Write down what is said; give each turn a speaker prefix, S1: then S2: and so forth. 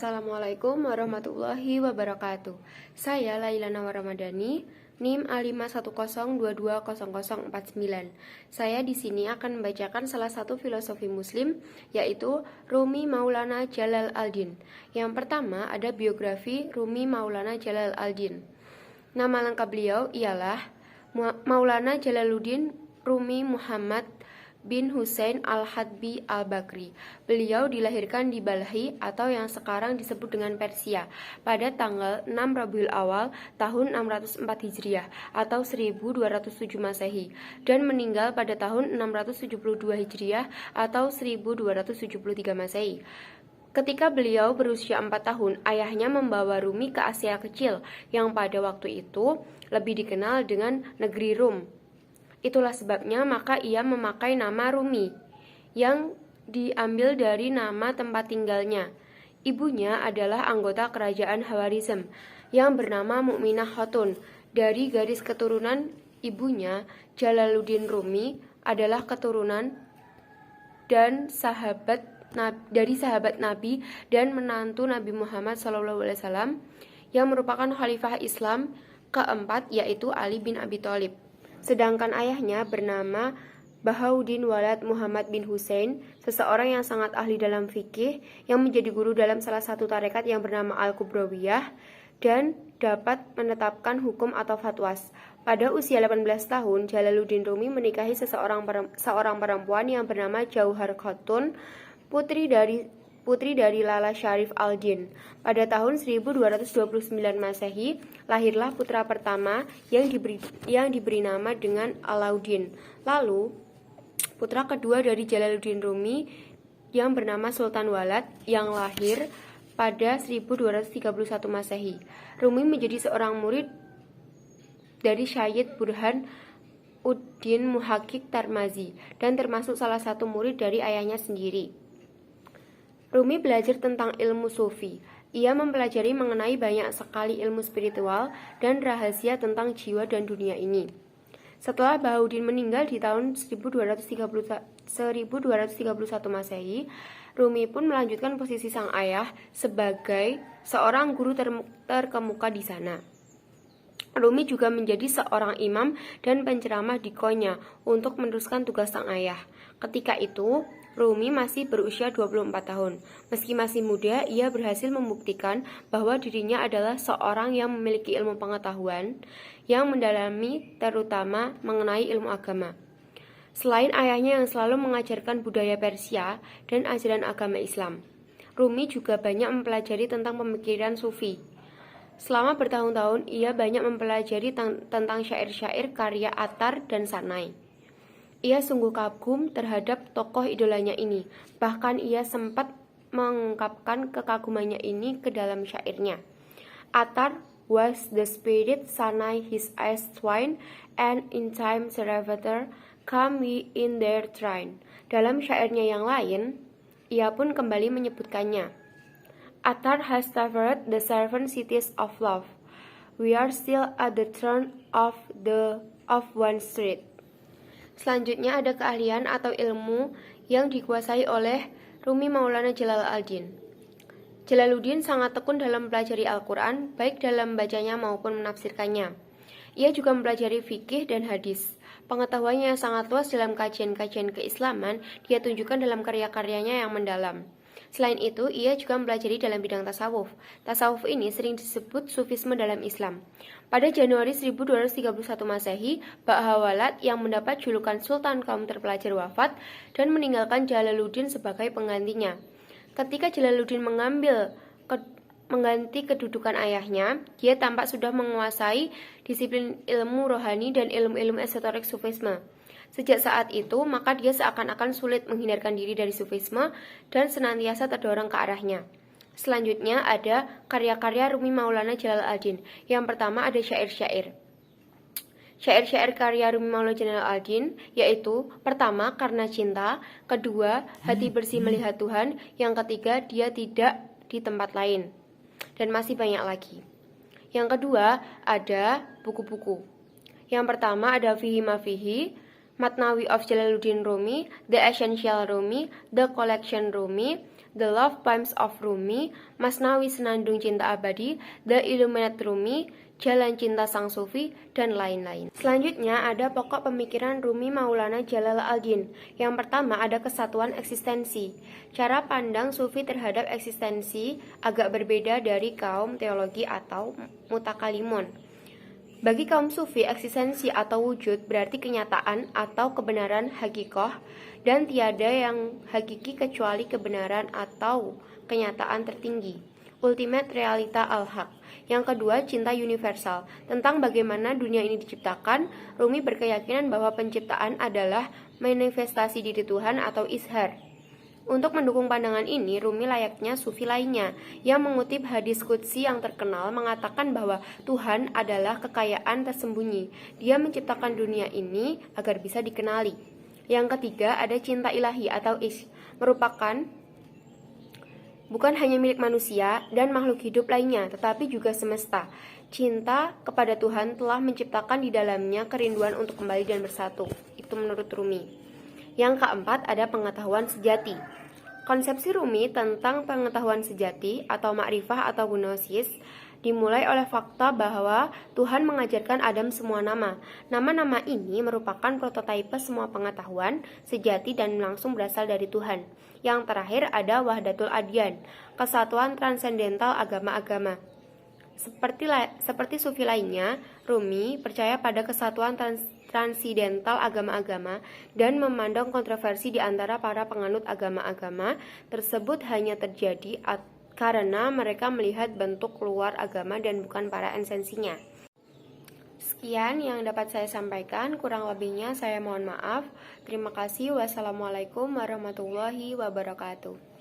S1: Assalamualaikum warahmatullahi wabarakatuh. Saya Laila Nawar Ramadhani, NIM A510220049. Saya di sini akan membacakan salah satu filosofi Muslim, yaitu Rumi Maulana Jalal al-Din. Yang pertama ada biografi Rumi Maulana Jalal al-Din. Nama lengkap beliau ialah Maulana Jalaluddin Rumi Muhammad bin Husain al-Hadbi al-Bakri. Beliau dilahirkan di Balkhi atau yang sekarang disebut dengan Persia pada tanggal 6 Rabiul Awal tahun 604 Hijriah atau 1207 Masehi dan meninggal pada tahun 672 Hijriah atau 1273 Masehi. Ketika beliau berusia 4 tahun, ayahnya membawa Rumi ke Asia Kecil yang pada waktu itu lebih dikenal dengan negeri Rum. Itulah sebabnya maka ia memakai nama Rumi yang diambil dari nama tempat tinggalnya. Ibunya adalah anggota kerajaan Khawarizm yang bernama Mukminah Khatun. Dari garis keturunan ibunya, Jalaluddin Rumi adalah keturunan dan dari sahabat Nabi dan menantu Nabi Muhammad SAW yang merupakan khalifah Islam keempat, yaitu Ali bin Abi Thalib. Sedangkan ayahnya bernama Bahauddin Walad Muhammad bin Husain, seseorang yang sangat ahli dalam fikih, yang menjadi guru dalam salah satu tarekat yang bernama Al-Kubrawiyah dan dapat menetapkan hukum atau fatwas. Pada usia 18 tahun, Jalaluddin Rumi menikahi seorang perempuan yang bernama Jauhar Khatun, putri dari Lala Syarif al-Din. Pada tahun 1229 Masehi, lahirlah putra pertama yang diberi nama dengan Alauddin. Lalu, putra kedua dari Jalaluddin Rumi yang bernama Sultan Walad yang lahir pada 1231 Masehi. Rumi menjadi seorang murid dari Syed Burhan Uddin Muhakkik Tarmazi dan termasuk salah satu murid dari ayahnya sendiri. Rumi belajar tentang ilmu sufi. Ia mempelajari mengenai banyak sekali ilmu spiritual dan rahasia tentang jiwa dan dunia ini. Setelah Bahauddin meninggal di tahun 1231 Masehi, Rumi pun melanjutkan posisi sang ayah sebagai seorang guru terkemuka di sana. Rumi juga menjadi seorang imam dan penceramah di Konya untuk meneruskan tugas sang ayah. Ketika itu, Rumi masih berusia 24 tahun. Meski masih muda, ia berhasil membuktikan bahwa dirinya adalah seorang yang memiliki ilmu pengetahuan yang mendalami terutama mengenai ilmu agama. Selain ayahnya yang selalu mengajarkan budaya Persia dan ajaran agama Islam, Rumi juga banyak mempelajari tentang pemikiran sufi. Selama bertahun-tahun, ia banyak mempelajari tentang syair-syair karya Attar dan Sanai. Ia sungguh kagum terhadap tokoh idolanya ini. Bahkan ia sempat mengungkapkan kekagumannya ini ke dalam syairnya. Attar was the spirit, Sanai his eyes twine, and in time Saravatar come we in their trine. Dalam syairnya yang lain, ia pun kembali menyebutkannya. Attar has traversed the seven cities of love. We are still at the turn of one street. Selanjutnya ada keahlian atau ilmu yang dikuasai oleh Rumi Maulana Jalal al-Din. Jalaluddin sangat tekun dalam mempelajari Al-Quran, baik dalam membacanya maupun menafsirkannya. Ia juga mempelajari fikih dan hadis. Pengetahuannya yang sangat luas dalam kajian-kajian keislaman, dia tunjukkan dalam karya-karyanya yang mendalam. Selain itu, ia juga mempelajari dalam bidang tasawuf. Tasawuf ini sering disebut sufisme dalam Islam. Pada Januari 1231 Masehi, Bahawalad yang mendapat julukan Sultan kaum terpelajar wafat dan meninggalkan Jalaluddin sebagai penggantinya. Ketika Jalaluddin mengganti kedudukan ayahnya, dia tampak sudah menguasai disiplin ilmu rohani dan ilmu-ilmu esoterik sufisme. Sejak saat itu, maka dia seakan-akan sulit menghindarkan diri dari sufisme dan senantiasa terdorong ke arahnya. Selanjutnya ada karya-karya Rumi Maulana Jalal al-Din. Yang pertama ada syair-syair. Syair-syair karya Rumi Maulana Jalal al-Din yaitu pertama, Karena Cinta, kedua, Hati Bersih Melihat Tuhan, yang ketiga, Dia Tidak di Tempat Lain, dan masih banyak lagi. Yang kedua ada buku-buku. Yang pertama ada Fihi Ma Fihi, Matnawi of Jalaluddin Rumi, The Essential Rumi, The Collection Rumi, The Love Poems of Rumi, Masnawi Senandung Cinta Abadi, The Illuminate Rumi, Jalan Cinta Sang Sufi, dan lain-lain. Selanjutnya ada pokok pemikiran Rumi Maulana Jalaluddin. Yang pertama ada kesatuan eksistensi. Cara pandang Sufi terhadap eksistensi agak berbeda dari kaum teologi atau mutakalimun. Bagi kaum Sufi, eksistensi atau wujud berarti kenyataan atau kebenaran hakikoh, dan tiada yang hakiki kecuali kebenaran atau kenyataan tertinggi, ultimate realita al-haq. Yang kedua, cinta universal. Tentang bagaimana dunia ini diciptakan, Rumi berkeyakinan bahwa penciptaan adalah manifestasi diri Tuhan atau izhar. Untuk mendukung pandangan ini, Rumi layaknya Sufi lainnya yang mengutip hadis qudsi yang terkenal mengatakan bahwa Tuhan adalah kekayaan tersembunyi. Dia menciptakan dunia ini agar bisa dikenali. Yang ketiga, ada cinta ilahi atau ishq, merupakan bukan hanya milik manusia dan makhluk hidup lainnya, tetapi juga semesta. Cinta kepada Tuhan telah menciptakan di dalamnya kerinduan untuk kembali dan bersatu. Itu menurut Rumi. Yang keempat, ada pengetahuan sejati. Konsepsi Rumi tentang pengetahuan sejati atau makrifah atau gnosis dimulai oleh fakta bahwa Tuhan mengajarkan Adam semua nama. Nama-nama ini merupakan prototipe semua pengetahuan sejati dan langsung berasal dari Tuhan. Yang terakhir ada Wahdatul Adyan, kesatuan transendental agama-agama. Seperti Sufi lainnya, Rumi percaya pada kesatuan transidental agama-agama dan memandang kontroversi di antara para penganut agama-agama tersebut hanya terjadi karena mereka melihat bentuk luar agama dan bukan para esensinya. Sekian yang dapat saya sampaikan, kurang lebihnya saya mohon maaf. Terima kasih. Wassalamualaikum warahmatullahi wabarakatuh.